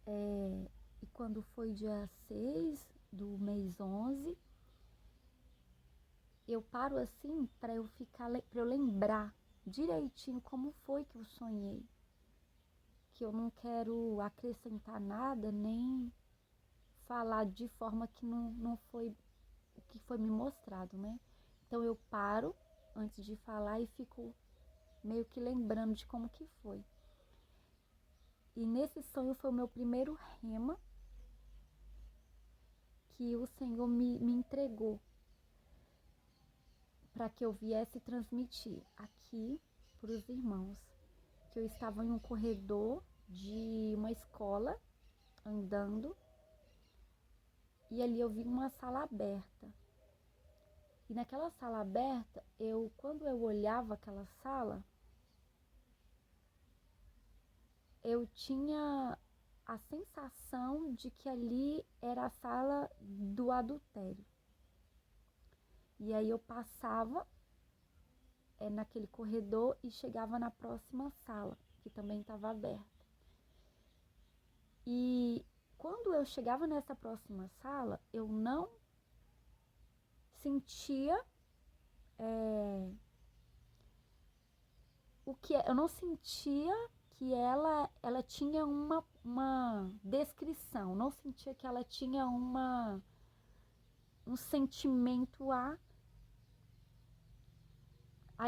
E quando foi dia 6 do mês 11, eu paro assim para eu lembrar direitinho como foi que eu sonhei. Que eu não quero acrescentar nada, nem falar de forma que não foi o que foi me mostrado, né? Então eu paro antes de falar e fico meio que lembrando de como que foi. E nesse sonho foi o meu primeiro rema que o Senhor me entregou para que eu viesse transmitir aqui para os irmãos. Que eu estava em um corredor de uma escola, andando, e ali eu vi uma sala aberta. E naquela sala aberta, quando eu olhava aquela sala, eu tinha a sensação de que ali era a sala do adultério. E aí eu passava naquele corredor e chegava na próxima sala, que também estava aberta. E quando eu chegava nessa próxima sala, eu não sentia eu não sentia que ela tinha uma descrição, não sentia que ela tinha um sentimento a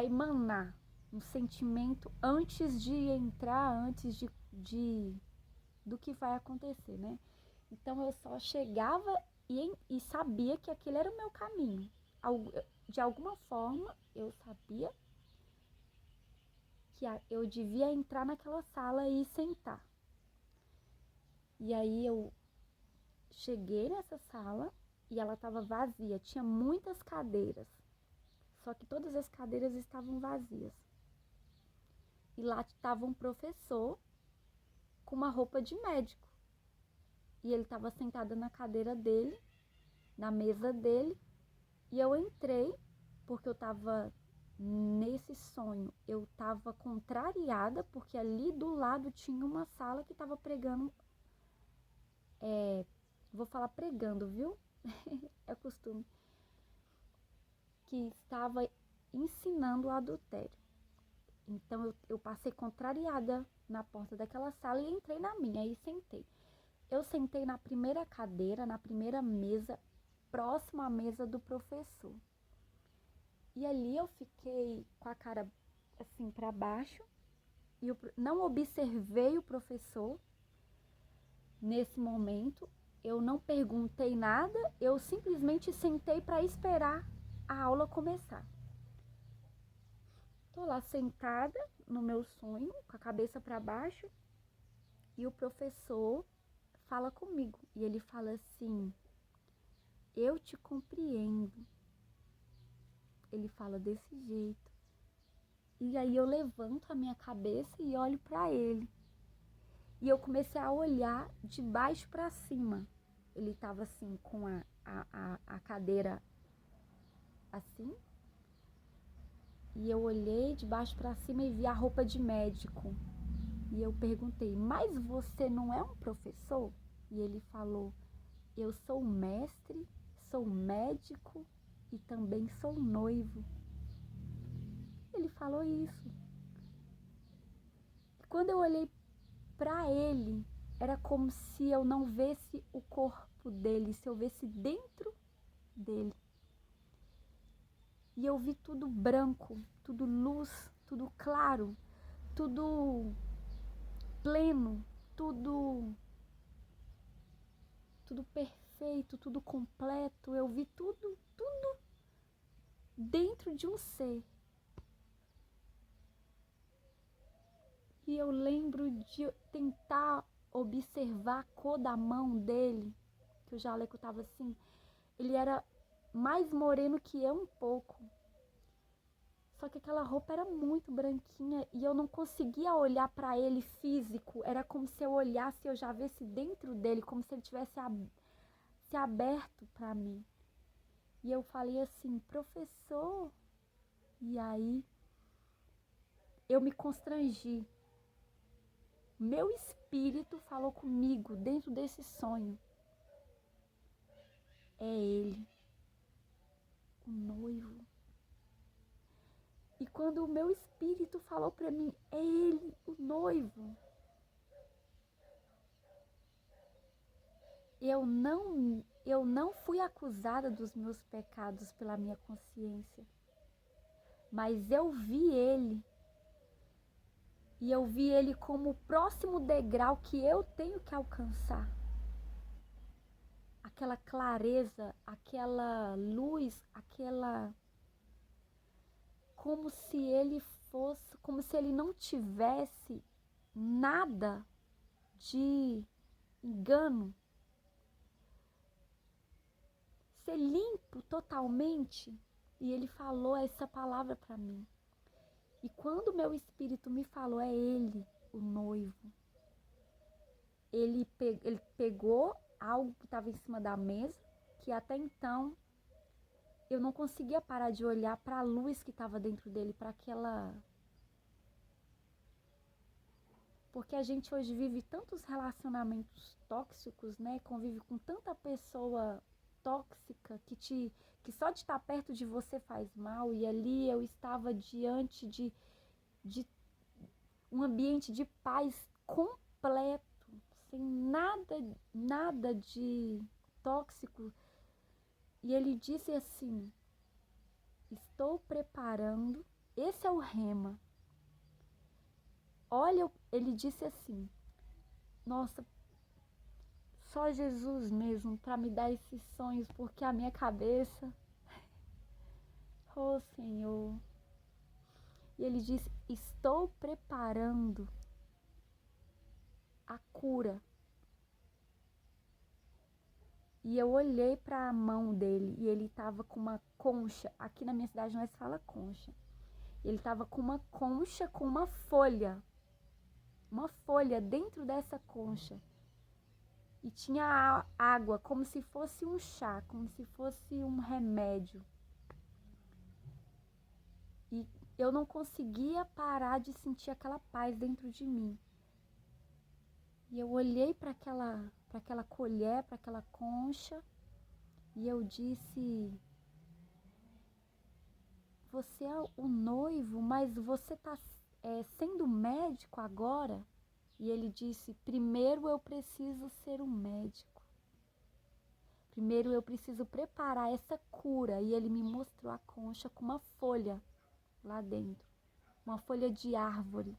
emanar, um sentimento antes de entrar, antes do que vai acontecer, né? Então eu só chegava e sabia que aquele era o meu caminho. De alguma forma eu sabia que eu devia entrar naquela sala e sentar. E aí eu cheguei nessa sala e ela estava vazia, tinha muitas cadeiras, só que todas as cadeiras estavam vazias. E lá estava um professor com uma roupa de médico. E ele estava sentado na cadeira dele, na mesa dele, e eu entrei porque eu estava nesse sonho, eu estava contrariada porque ali do lado tinha uma sala que estava pregando, vou falar pregando, viu? É costume, que estava ensinando o adultério. Então eu passei contrariada na porta daquela sala e entrei na minha e sentei. Eu sentei na primeira cadeira, na primeira mesa, próximo à mesa do professor. E ali eu fiquei com a cara assim para baixo e não observei o professor nesse momento. Eu não perguntei nada, eu simplesmente sentei para esperar a aula começar. Tô lá sentada no meu sonho, com a cabeça para baixo, e o professor fala comigo. E ele fala assim: eu te compreendo. Ele fala desse jeito. E aí eu levanto a minha cabeça e olho para ele. E eu comecei a olhar de baixo para cima. Ele estava assim, com a cadeira assim. E eu olhei de baixo para cima e vi a roupa de médico. E eu perguntei: mas você não é um professor? E ele falou: eu sou mestre, sou médico e também sou noivo. Ele falou isso. E quando eu olhei para ele, era como se eu não visse o corpo dele, se eu visse dentro dele. E eu vi tudo branco, tudo luz, tudo claro, tudo pleno, tudo perfeito, tudo completo. Eu vi tudo dentro de um ser. E eu lembro de tentar observar a cor da mão dele, que o jaleco estava assim. Ele era mais moreno que eu um pouco. Só que aquela roupa era muito branquinha e eu não conseguia olhar para ele físico. Era como se eu olhasse e eu já visse dentro dele, como se ele tivesse se aberto para mim. E eu falei assim: professor. E aí eu me constrangi. Meu espírito falou comigo dentro desse sonho. É ele, o noivo. E quando o meu espírito falou para mim, é ele, o noivo, eu não fui acusada dos meus pecados pela minha consciência, mas eu vi ele. E eu vi ele como o próximo degrau que eu tenho que alcançar. Aquela clareza, aquela luz, como se ele fosse, como se ele não tivesse nada de engano. Ser limpo totalmente. E ele falou essa palavra para mim. E quando meu espírito me falou, é ele, o noivo. Ele pegou algo que estava em cima da mesa, que até então eu não conseguia parar de olhar para a luz que estava dentro dele, para aquela... Porque a gente hoje vive tantos relacionamentos tóxicos, né? Convive com tanta pessoa tóxica que só de estar perto de você faz mal. E ali eu estava diante de um ambiente de paz completo, sem nada de tóxico. E ele disse assim, estou preparando, esse é o rema. Olha, ele disse assim, nossa, só Jesus mesmo para me dar esses sonhos, porque a minha cabeça, oh Senhor. E ele disse, estou preparando a cura. E eu olhei para a mão dele e ele estava com uma concha. Aqui na minha cidade nós fala concha. Ele estava com uma concha com uma folha dentro dessa concha. E tinha água, como se fosse um chá, como se fosse um remédio. E eu não conseguia parar de sentir aquela paz dentro de mim. E eu olhei para aquela colher, para aquela concha, e eu disse, você é o noivo, mas você está sendo médico agora? E ele disse, primeiro eu preciso ser um médico. Primeiro eu preciso preparar essa cura. E ele me mostrou a concha com uma folha lá dentro. Uma folha de árvore.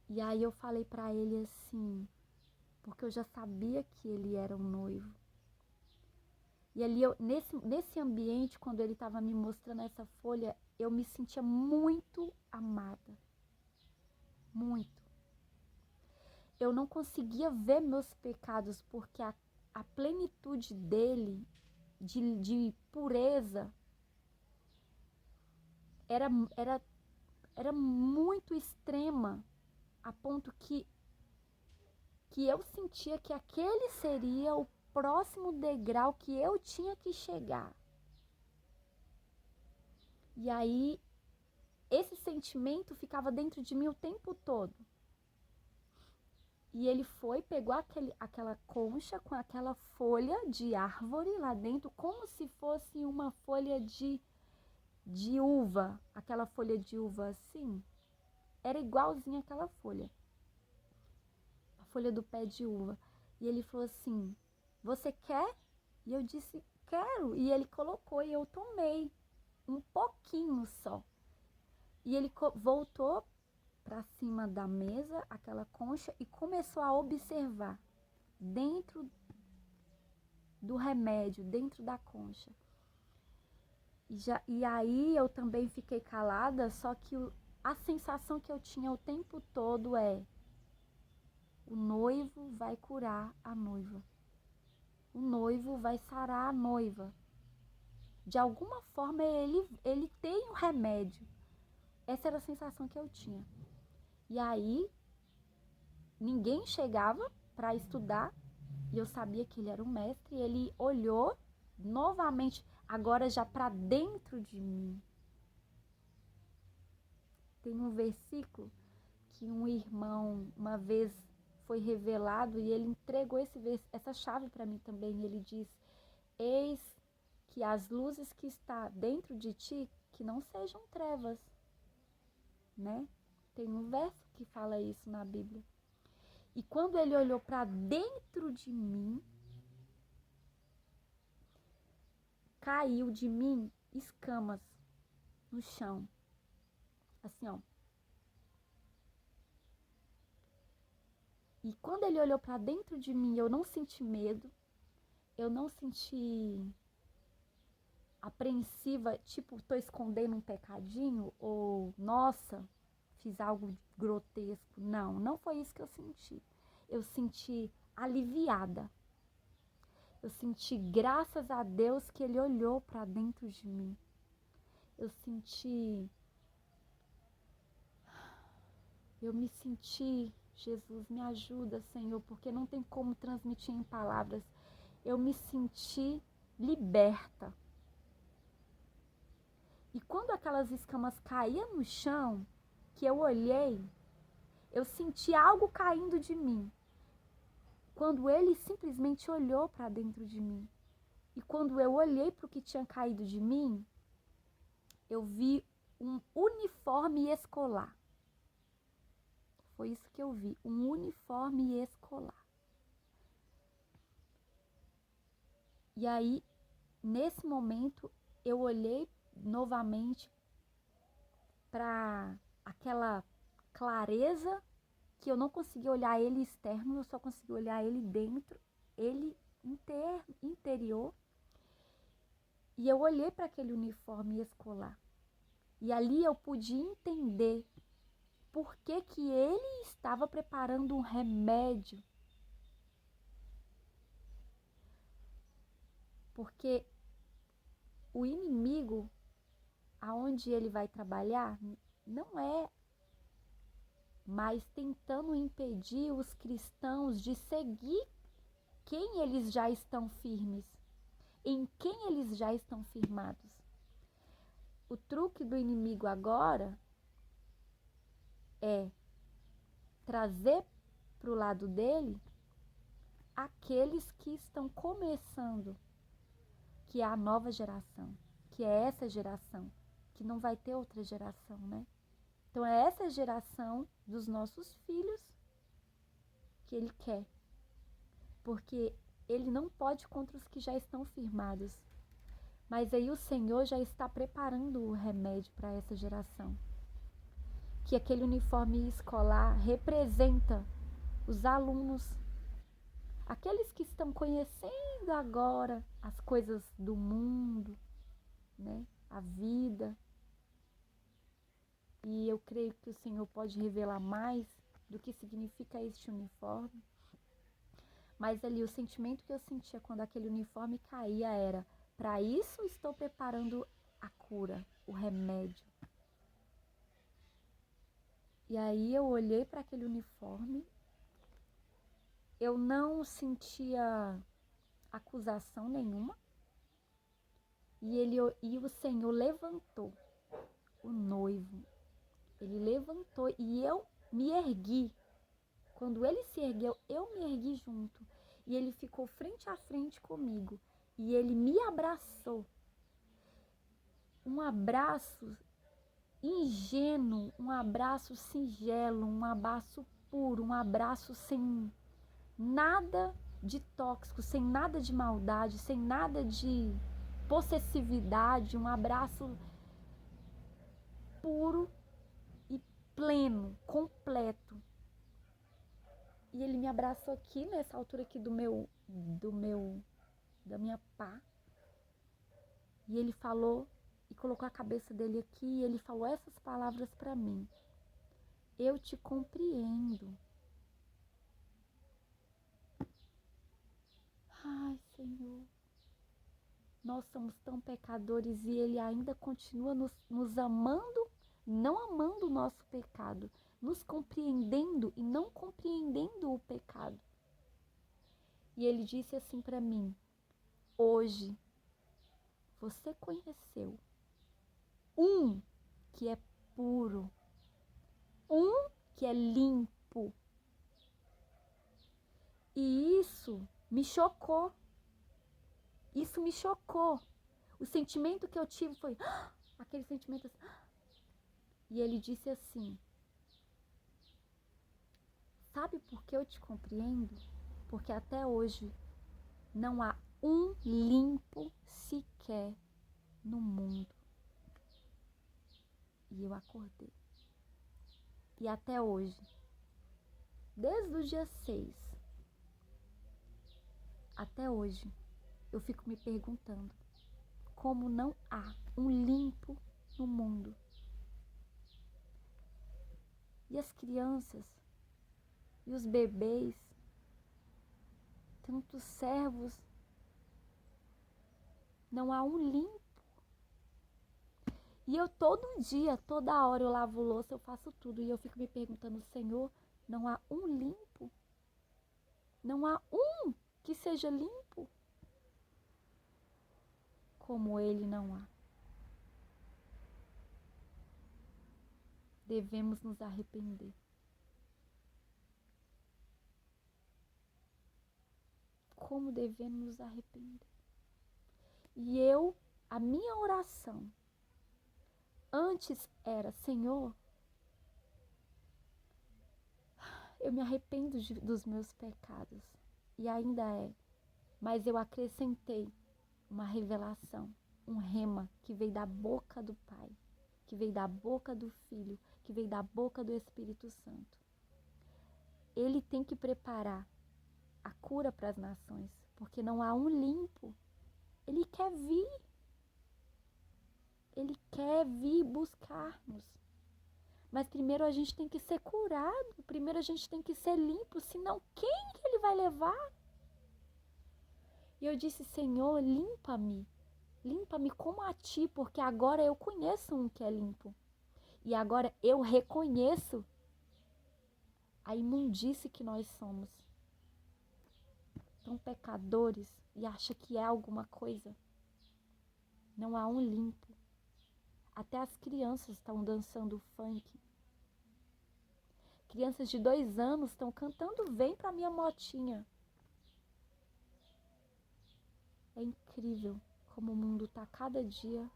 E aí eu falei para ele assim, porque eu já sabia que ele era um noivo. E ali, nesse ambiente, quando ele estava me mostrando essa folha, eu me sentia muito amada. Muito. Eu não conseguia ver meus pecados, porque a plenitude dele, de pureza, era muito extrema, a ponto que eu sentia que aquele seria o próximo degrau que eu tinha que chegar. E aí, esse sentimento ficava dentro de mim o tempo todo. E ele pegou aquela concha com aquela folha de árvore lá dentro, como se fosse uma folha de uva, aquela folha de uva assim. Era igualzinha aquela folha, a folha do pé de uva. E ele falou assim, você quer? E eu disse, quero. E ele colocou e eu tomei um pouquinho só. E ele voltou para cima da mesa, aquela concha, e começou a observar dentro do remédio, dentro da concha. E aí eu também fiquei calada, só que a sensação que eu tinha o tempo todo é, o noivo vai curar a noiva. O noivo vai sarar a noiva. De alguma forma ele tem um remédio. Essa era a sensação que eu tinha. E aí, ninguém chegava para estudar, e eu sabia que ele era um mestre, e ele olhou novamente, agora já para dentro de mim. Tem um versículo que um irmão uma vez foi revelado e ele entregou essa chave para mim também. Ele diz: eis que as luzes que está dentro de ti, que não sejam trevas, né? Tem um verso que fala isso na Bíblia. E quando ele olhou para dentro de mim, caiu de mim escamas no chão. Assim, ó. E quando ele olhou para dentro de mim, eu não senti medo, eu não senti apreensiva, tipo, tô escondendo um pecadinho, ou, nossa, fiz algo grotesco. Não, não foi isso que eu senti. Eu senti aliviada. Eu senti, graças a Deus, que ele olhou para dentro de mim. Eu me senti, Jesus, me ajuda, Senhor, porque não tem como transmitir em palavras. Eu me senti liberta. E quando aquelas escamas caíam no chão, que eu olhei, eu senti algo caindo de mim. Quando ele simplesmente olhou para dentro de mim. E quando eu olhei para o que tinha caído de mim, eu vi um uniforme escolar. Foi isso que eu vi, um uniforme escolar. E aí, nesse momento, eu olhei novamente para aquela clareza que eu não conseguia olhar ele externo, eu só conseguia olhar ele dentro, ele interior. E eu olhei para aquele uniforme escolar. E ali eu pude entender por que que ele estava preparando um remédio. Porque o inimigo, aonde ele vai trabalhar, não é mais tentando impedir os cristãos de seguir quem eles já estão firmes, em quem eles já estão firmados. O truque do inimigo agora é trazer para o lado dele aqueles que estão começando, que é a nova geração, que é essa geração, que não vai ter outra geração, né? Então é essa geração dos nossos filhos que ele quer, porque ele não pode contra os que já estão firmados. Mas aí o Senhor já está preparando o remédio para essa geração. Que aquele uniforme escolar representa os alunos, aqueles que estão conhecendo agora as coisas do mundo, né? A vida. E eu creio que o Senhor pode revelar mais do que significa este uniforme. Mas ali o sentimento que eu sentia quando aquele uniforme caía era: para isso estou preparando a cura, o remédio. E aí eu olhei para aquele uniforme, eu não sentia acusação nenhuma. E o Senhor levantou o noivo. Ele levantou e eu me ergui. Quando ele se ergueu, eu me ergui junto. E ele ficou frente a frente comigo. E ele me abraçou. Um abraço ingênuo, um abraço singelo, um abraço puro, um abraço sem nada de tóxico, sem nada de maldade, sem nada de possessividade, um abraço puro e pleno, completo. E ele me abraçou aqui, nessa altura aqui da minha pá. E ele falou, e colocou a cabeça dele aqui, e ele falou essas palavras para mim: eu te compreendo. Ai, Senhor, nós somos tão pecadores e ele ainda continua nos amando, não amando o nosso pecado, nos compreendendo e não compreendendo o pecado. E ele disse assim para mim: hoje você conheceu um que é puro, um que é limpo. E isso me chocou. Isso me chocou. O sentimento que eu tive foi aquele sentimento assim. E ele disse assim: sabe por que eu te compreendo? Porque até hoje não há um limpo sequer no mundo. E eu acordei. E até hoje, desde o dia 6, até hoje, eu fico me perguntando como não há um limpo no mundo. E as crianças, e os bebês, tantos servos, não há um limpo. E eu todo dia, toda hora eu lavo louça, eu faço tudo. E eu fico me perguntando, Senhor, não há um limpo? Não há um que seja limpo? Como Ele não há. Devemos nos arrepender. Como devemos nos arrepender? E a minha oração, antes era, Senhor, eu me arrependo dos meus pecados. E ainda é. Mas eu acrescentei uma revelação, um rema que veio da boca do Pai, que veio da boca do Filho, que veio da boca do Espírito Santo. Ele tem que preparar a cura para as nações, porque não há um limpo. Ele quer vir. Ele quer vir buscar-nos. Mas primeiro a gente tem que ser curado, primeiro a gente tem que ser limpo, senão quem que ele vai levar? E eu disse, Senhor, limpa-me. Limpa-me como a ti, porque agora eu conheço um que é limpo. E agora eu reconheço a imundície que nós somos. Tão pecadores e acha que é alguma coisa. Não há um limpo. Até as crianças estão dançando funk. Crianças de 2 anos estão cantando Vem pra minha motinha. É incrível como o mundo está cada dia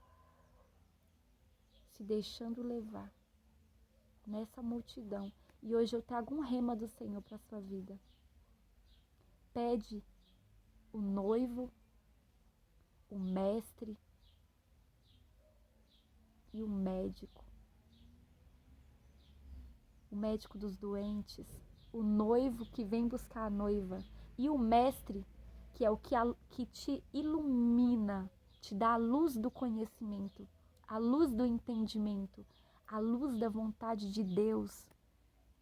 se deixando levar nessa multidão. E hoje eu trago um rema do Senhor para a sua vida. Pede o noivo, o mestre e o médico. O médico dos doentes, o noivo que vem buscar a noiva e o mestre, que é o que te ilumina, te dá a luz do conhecimento, a luz do entendimento, a luz da vontade de Deus,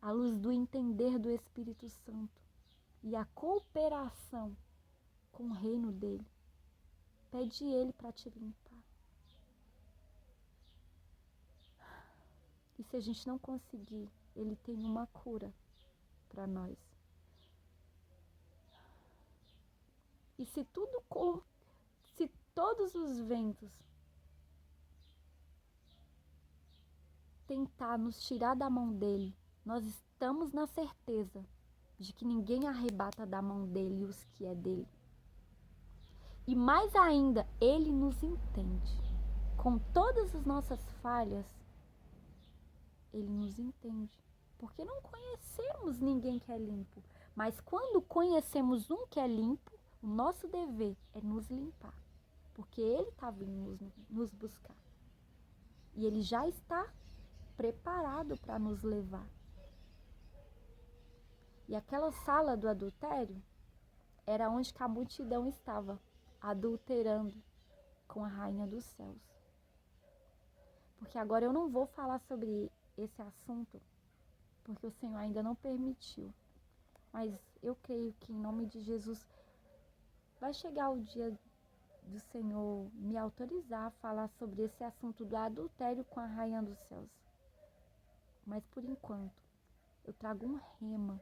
a luz do entender do Espírito Santo e a cooperação com o reino dele. Pede ele para te limpar. E se a gente não conseguir, ele tem uma cura para nós. E se todos os ventos tentar nos tirar da mão dele, nós estamos na certeza de que ninguém arrebata da mão dele os que é dele. E mais ainda, ele nos entende. Com todas as nossas falhas, ele nos entende. Porque não conhecemos ninguém que é limpo. Mas quando conhecemos um que é limpo, o nosso dever é nos limpar. Porque ele está vindo nos buscar. E ele já está preparado para nos levar. E aquela sala do adultério era onde que a multidão estava, adulterando com a rainha dos céus. Porque agora eu não vou falar sobre esse assunto, porque o Senhor ainda não permitiu. Mas eu creio que em nome de Jesus vai chegar o dia do Senhor me autorizar a falar sobre esse assunto do adultério com a rainha dos céus. Mas por enquanto, eu trago um rema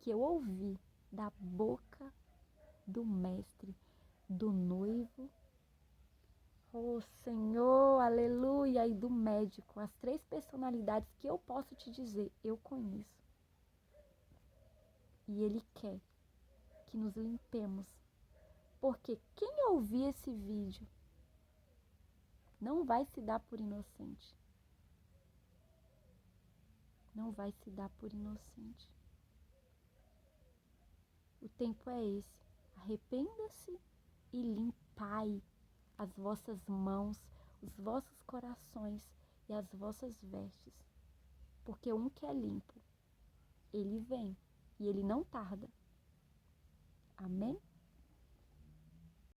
que eu ouvi da boca do mestre, do noivo. Oh, Senhor, aleluia, e do médico, as 3 personalidades que eu posso te dizer, eu conheço. E Ele quer que nos limpemos. Porque quem ouvir esse vídeo não vai se dar por inocente. Não vai se dar por inocente. O tempo é esse. Arrependa-se e limpai as vossas mãos, os vossos corações e as vossas vestes. Porque um que é limpo, ele vem e ele não tarda. Amém?